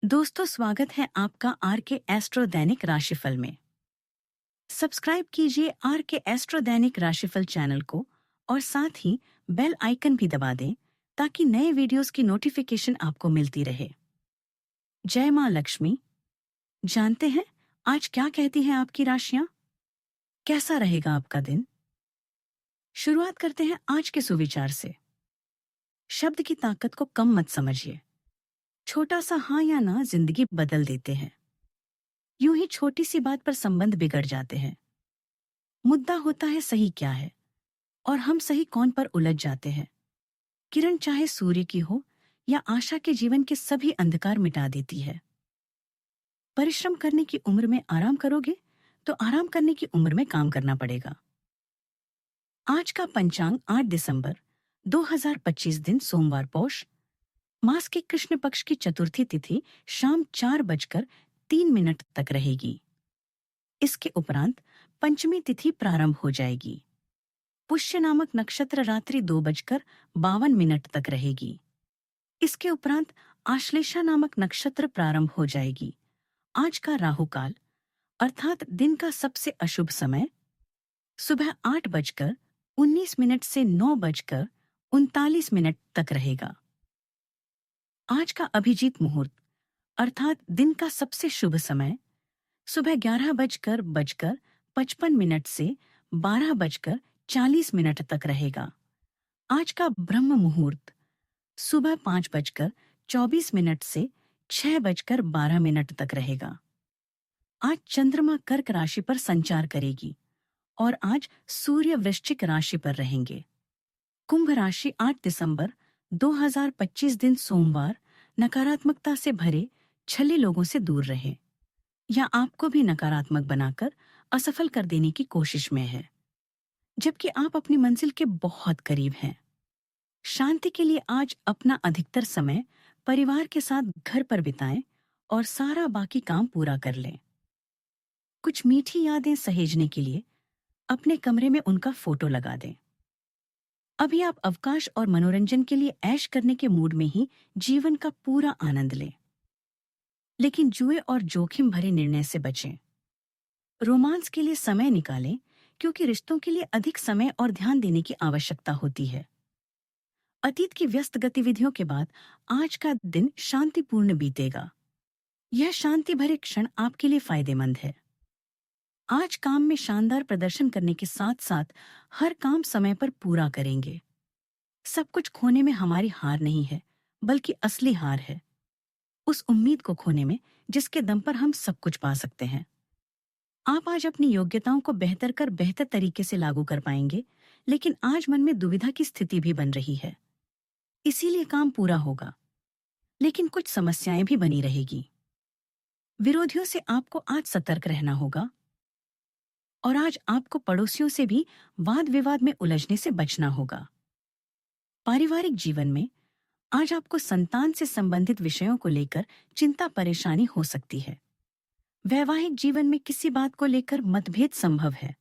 दोस्तों, स्वागत है आपका आर के एस्ट्रो दैनिक राशिफल में। सब्सक्राइब कीजिए आर के एस्ट्रो दैनिक राशिफल चैनल को और साथ ही बेल आइकन भी दबा दें ताकि नए वीडियोस की नोटिफिकेशन आपको मिलती रहे। जय मां लक्ष्मी। जानते हैं आज क्या कहती हैं आपकी राशियां? कैसा रहेगा आपका दिन? शुरुआत करते हैं आज के सुविचार से। शब्द की ताकत को कम मत समझिए। छोटा सा हाँ या ना जिंदगी बदल देते हैं। यूं ही छोटी सी बात पर संबंध बिगड़ जाते हैं। मुद्दा होता है सही क्या है और हम सही कौन पर उलझ जाते हैं। किरण चाहे सूर्य की हो या आशा के जीवन के सभी अंधकार मिटा देती है। परिश्रम करने की उम्र में आराम करोगे तो आराम करने की उम्र में काम करना पड़ेगा। आज का पंचांग 8 दिसंबर 2025 दिन सोमवार पौष मास के कृष्ण पक्ष की चतुर्थी तिथि शाम 4:03 तक रहेगी। इसके उपरांत पंचमी तिथि प्रारंभ हो जाएगी। पुष्य नामक नक्षत्र रात्रि 2:52 तक रहेगी। इसके उपरांत आश्लेषा नामक नक्षत्र प्रारंभ हो जाएगी। आज का राहु काल अर्थात दिन का सबसे अशुभ समय सुबह 8:19 से 9:39 तक रहेगा। आज का अभिजीत मुहूर्त अर्थात दिन का सबसे शुभ समय सुबह 11:55 से 12:40 तक रहेगा। आज का ब्रह्म मुहूर्त सुबह 5:24 से 6:12 तक रहेगा। आज चंद्रमा कर्क राशि पर संचार करेगी और आज सूर्य वृश्चिक राशि पर रहेंगे। कुंभ राशि 8 दिसंबर 2025 दिन सोमवार नकारात्मकता से भरे छले लोगों से दूर रहे या आपको भी नकारात्मक बनाकर असफल कर देने की कोशिश में है, जबकि आप अपनी मंजिल के बहुत करीब हैं। शांति के लिए आज अपना अधिकतर समय परिवार के साथ घर पर बिताएं और सारा बाकी काम पूरा कर लें। कुछ मीठी यादें सहेजने के लिए अपने कमरे में उनका फोटो लगा दें। अभी आप अवकाश और मनोरंजन के लिए ऐश करने के मूड में ही जीवन का पूरा आनंद लें, लेकिन जुए और जोखिम भरे निर्णय से बचें। रोमांस के लिए समय निकालें क्योंकि रिश्तों के लिए अधिक समय और ध्यान देने की आवश्यकता होती है। अतीत की व्यस्त गतिविधियों के बाद आज का दिन शांतिपूर्ण बीतेगा। यह शांति भरे क्षण आपके लिए फायदेमंद है। आज काम में शानदार प्रदर्शन करने के साथ साथ हर काम समय पर पूरा करेंगे। सब कुछ खोने में हमारी हार नहीं है, बल्कि असली हार है उस उम्मीद को खोने में जिसके दम पर हम सब कुछ पा सकते हैं। आप आज अपनी योग्यताओं को बेहतर कर बेहतर तरीके से लागू कर पाएंगे, लेकिन आज मन में दुविधा की स्थिति भी बन रही है। इसीलिए काम पूरा होगा, लेकिन कुछ समस्याएं भी बनी रहेगी। विरोधियों से आपको आज सतर्क रहना होगा और आज आपको पड़ोसियों से भी वाद विवाद में उलझने से बचना होगा। पारिवारिक जीवन में आज आपको संतान से संबंधित विषयों को लेकर चिंता परेशानी हो सकती है। वैवाहिक जीवन में किसी बात को लेकर मतभेद संभव है,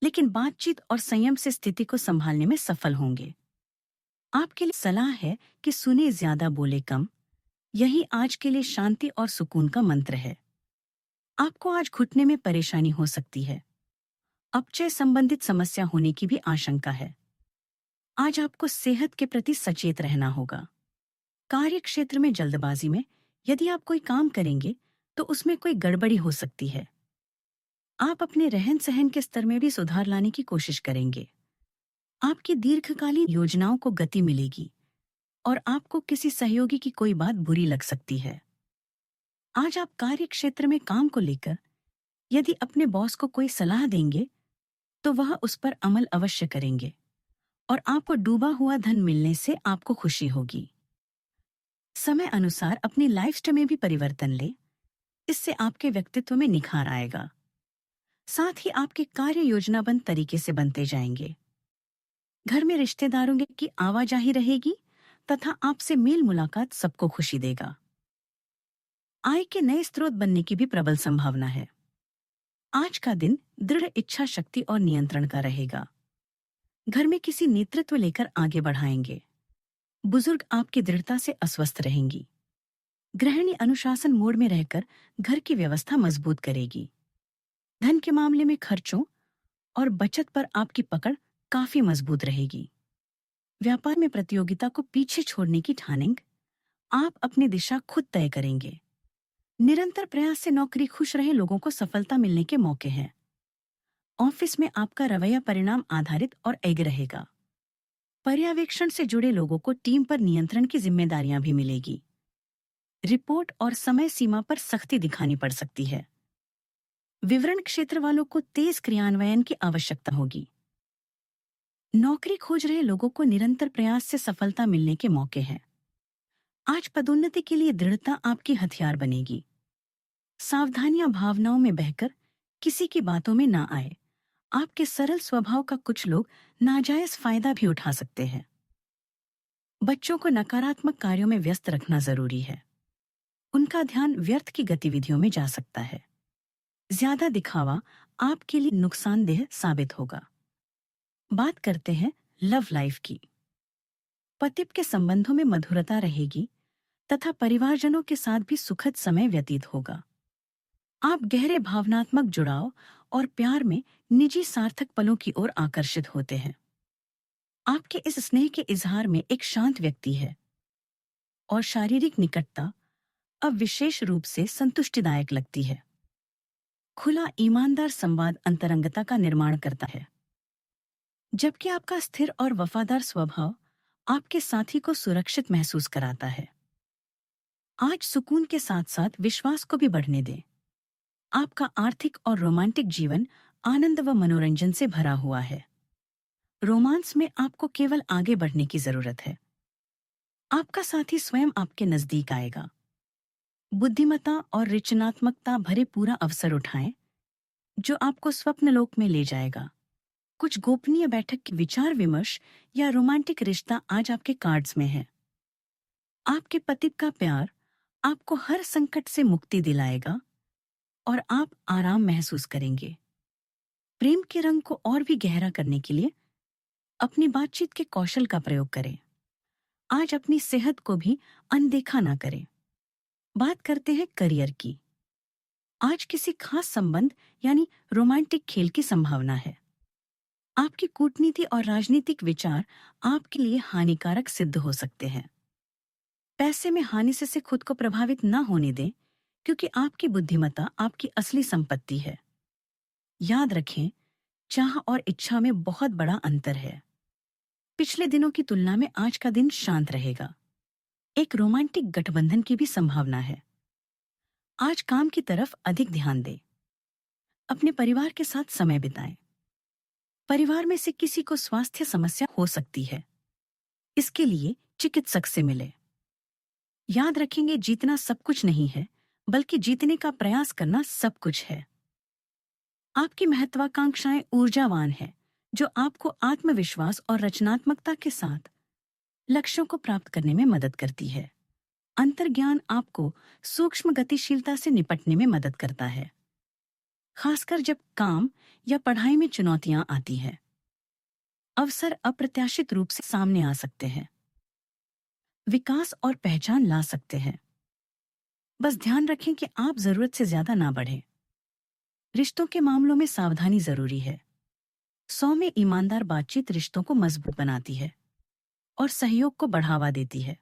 लेकिन बातचीत और संयम से स्थिति को संभालने में सफल होंगे। आपके लिए सलाह है कि सुने ज्यादा बोले कम। यही आज के लिए शांति और सुकून का मंत्र है। आपको आज घुटने में परेशानी हो सकती है। अपचय संबंधित समस्या होने की भी आशंका है। आज आपको सेहत के प्रति सचेत रहना होगा। कार्य क्षेत्र में जल्दबाजी में यदि आप कोई काम करेंगे तो उसमें कोई गड़बड़ी हो सकती है। आप अपने रहन सहन के स्तर में भी सुधार लाने की कोशिश करेंगे। आपकी दीर्घकालीन योजनाओं को गति मिलेगी और आपको किसी सहयोगी की कोई बात बुरी लग सकती है। आज आप कार्य क्षेत्र में काम को लेकर यदि अपने बॉस को कोई सलाह देंगे तो वह उस पर अमल अवश्य करेंगे और आपको डूबा हुआ धन मिलने से आपको खुशी होगी। समय अनुसार अपनी लाइफस्टाइल में भी परिवर्तन ले, इससे आपके व्यक्तित्व में निखार आएगा। साथ ही आपके कार्य योजनाबद्ध तरीके से बनते जाएंगे। घर में रिश्तेदारों की आवाजाही रहेगी तथा आपसे मेल मुलाकात सबको खुशी देगा। आय के नए स्रोत बनने की भी प्रबल संभावना है। आज का दिन दृढ़ इच्छा शक्ति और नियंत्रण का रहेगा। घर में किसी नेतृत्व लेकर आगे बढ़ाएंगे। बुजुर्ग आपकी दृढ़ता से अस्वस्थ रहेंगी। गृहिणी अनुशासन मोड में रहकर घर की व्यवस्था मजबूत करेगी। धन के मामले में खर्चों और बचत पर आपकी पकड़ काफी मजबूत रहेगी। व्यापार में प्रतियोगिता को पीछे छोड़ने की ठानेंगे। आप अपनी दिशा खुद तय करेंगे। निरंतर प्रयास से नौकरी खुश रहे लोगों को सफलता मिलने के मौके हैं। ऑफिस में आपका रवैया परिणाम आधारित और एग रहेगा। पर्यवेक्षण से जुड़े लोगों को टीम पर नियंत्रण की जिम्मेदारियां भी मिलेगी। रिपोर्ट और समय सीमा पर सख्ती दिखानी पड़ सकती है। विवरण क्षेत्र वालों को तेज क्रियान्वयन की आवश्यकता होगी। नौकरी खोज रहे लोगों को निरंतर प्रयास से सफलता मिलने के मौके हैं। आज पदोन्नति के लिए दृढ़ता आपकी हथियार बनेगी। सावधानियां भावनाओं में बहकर किसी की बातों में ना आए। आपके सरल स्वभाव का कुछ लोग नाजायज फायदा भी उठा सकते हैं। बच्चों को नकारात्मक कार्यों में व्यस्त रखना जरूरी है। उनका ध्यान व्यर्थ की गतिविधियों में जा सकता है। ज्यादा दिखावा आपके लिए नुकसानदेह साबित होगा। बात करते हैं लव लाइफ की। पति के संबंधों में मधुरता रहेगी तथा परिवारजनों के साथ भी सुखद समय व्यतीत होगा। आप गहरे भावनात्मक जुड़ाव और प्यार में निजी सार्थक पलों की ओर आकर्षित होते हैं। आपके इस स्नेह के इजहार में एक शांत व्यक्ति है और शारीरिक निकटता अब विशेष रूप से संतुष्टिदायक लगती है। खुला ईमानदार संवाद अंतरंगता का निर्माण करता है, जबकि आपका स्थिर और वफादार स्वभाव आपके साथी को सुरक्षित महसूस कराता है। आज सुकून के साथ साथ विश्वास को भी बढ़ने दें। आपका आर्थिक और रोमांटिक जीवन आनंद व मनोरंजन से भरा हुआ है। रोमांस में आपको केवल आगे बढ़ने की जरूरत है। आपका साथी स्वयं आपके नजदीक आएगा। बुद्धिमत्ता और रचनात्मकता भरे पूरा अवसर उठाएं, जो आपको स्वप्न लोक में ले जाएगा। कुछ गोपनीय बैठक की विचार विमर्श या रोमांटिक रिश्ता आज आपके कार्ड्स में है। आपके पति का प्यार आपको हर संकट से मुक्ति दिलाएगा और आप आराम महसूस करेंगे। प्रेम के रंग को और भी गहरा करने के लिए अपनी बातचीत के कौशल का प्रयोग करें। आज अपनी सेहत को भी अनदेखा ना करें। बात करते हैं करियर की। आज किसी खास संबंध यानी रोमांटिक खेल की संभावना है। आपकी कूटनीति और राजनीतिक विचार आपके लिए हानिकारक सिद्ध हो सकते हैं। पैसे में हानि से खुद को प्रभावित ना होने दें, क्योंकि आपकी बुद्धिमत्ता आपकी असली संपत्ति है। याद रखें, चाह और इच्छा में बहुत बड़ा अंतर है। पिछले दिनों की तुलना में आज का दिन शांत रहेगा। एक रोमांटिक गठबंधन की भी संभावना है। आज काम की तरफ अधिक ध्यान दें। अपने परिवार के साथ समय बिताएं। परिवार में से किसी को स्वास्थ्य समस्या हो सकती है, इसके लिए चिकित्सक से मिले। याद रखेंगे, जीतना सब कुछ नहीं है, बल्कि जीतने का प्रयास करना सब कुछ है। आपकी महत्वाकांक्षाएं ऊर्जावान है, जो आपको आत्मविश्वास और रचनात्मकता के साथ लक्ष्यों को प्राप्त करने में मदद करती है। अंतर्ज्ञान आपको सूक्ष्म गतिशीलता से निपटने में मदद करता है, खासकर जब काम या पढ़ाई में चुनौतियां आती हैं। अवसर अप्रत्याशित रूप से सामने आ सकते हैं, विकास और पहचान ला सकते हैं। बस ध्यान रखें कि आप जरूरत से ज्यादा ना बढ़ें। रिश्तों के मामलों में सावधानी जरूरी है। 100 में ईमानदार बातचीत रिश्तों को मजबूत बनाती है और सहयोग को बढ़ावा देती है।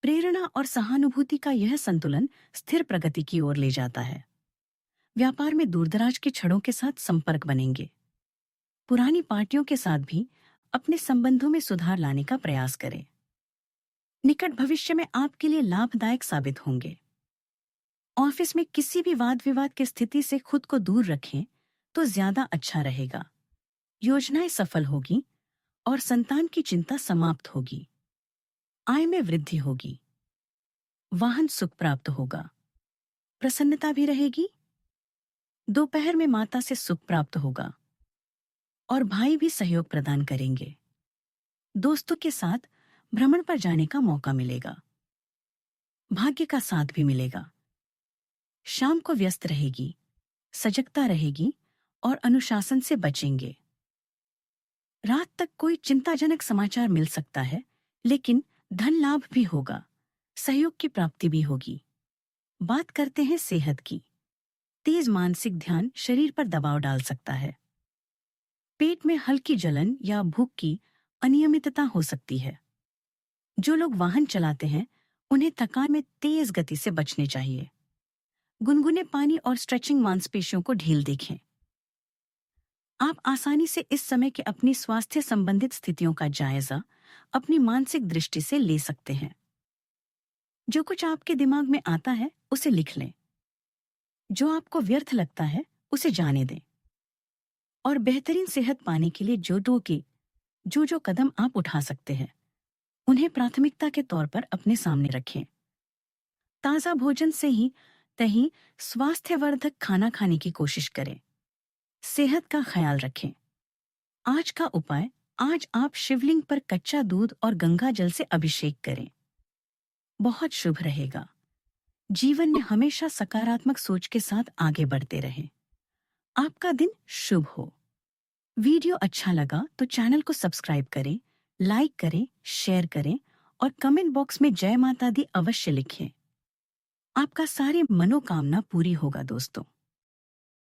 प्रेरणा और सहानुभूति का यह संतुलन स्थिर प्रगति की ओर ले जाता है। व्यापार में दूरदराज के छड़ों के साथ संपर्क बनेंगे। पुरानी पार्टियों के साथ भी अपने संबंधों में सुधार लाने का प्रयास करें। निकट भविष्य में आपके लिए लाभदायक साबित होंगे। ऑफिस में किसी भी वाद विवाद की स्थिति से खुद को दूर रखें तो ज्यादा अच्छा रहेगा। योजनाएं सफल होगी और संतान की चिंता समाप्त होगी। आय में वृद्धि होगी। वाहन सुख प्राप्त होगा। प्रसन्नता भी रहेगी। दोपहर में माता से सुख प्राप्त होगा और भाई भी सहयोग प्रदान करेंगे। दोस्तों के साथ भ्रमण पर जाने का मौका मिलेगा। भाग्य का साथ भी मिलेगा। शाम को व्यस्त रहेगी, सजगता रहेगी और अनुशासन से बचेंगे। रात तक कोई चिंताजनक समाचार मिल सकता है, लेकिन धन लाभ भी होगा। सहयोग की प्राप्ति भी होगी। बात करते हैं सेहत की। तेज मानसिक ध्यान शरीर पर दबाव डाल सकता है। पेट में हल्की जलन या भूख की अनियमितता हो सकती है। जो लोग वाहन चलाते हैं उन्हें थकान में तेज गति से बचने चाहिए। गुनगुने पानी और स्ट्रेचिंग मांसपेशियों को ढील देखें। आप आसानी से इस समय के अपनी स्वास्थ्य संबंधित स्थितियों का जायजा अपनी मानसिक दृष्टि से ले सकते हैं। जो कुछ आपके दिमाग में आता है उसे लिख लें। जो आपको व्यर्थ लगता है उसे जाने दें। और बेहतरीन सेहत पाने के लिए जो कदम आप उठा सकते हैं उन्हें प्राथमिकता के तौर पर अपने सामने रखें। ताज़ा भोजन से ही तहीं स्वास्थ्यवर्धक खाना खाने की कोशिश करें। सेहत का ख्याल रखें। आज का उपाय, आज आप शिवलिंग पर कच्चा दूध और गंगा जल से अभिषेक करें। बहुत शुभ रहेगा। जीवन में हमेशा सकारात्मक सोच के साथ आगे बढ़ते रहें। आपका दिन शुभ हो। वीडियो अच्छा लगा तो चैनल को सब्सक्राइब करें, लाइक करें, शेयर करें और कमेंट बॉक्स में जय माता दी अवश्य लिखें। आपका सारी मनोकामना पूरी होगा दोस्तों।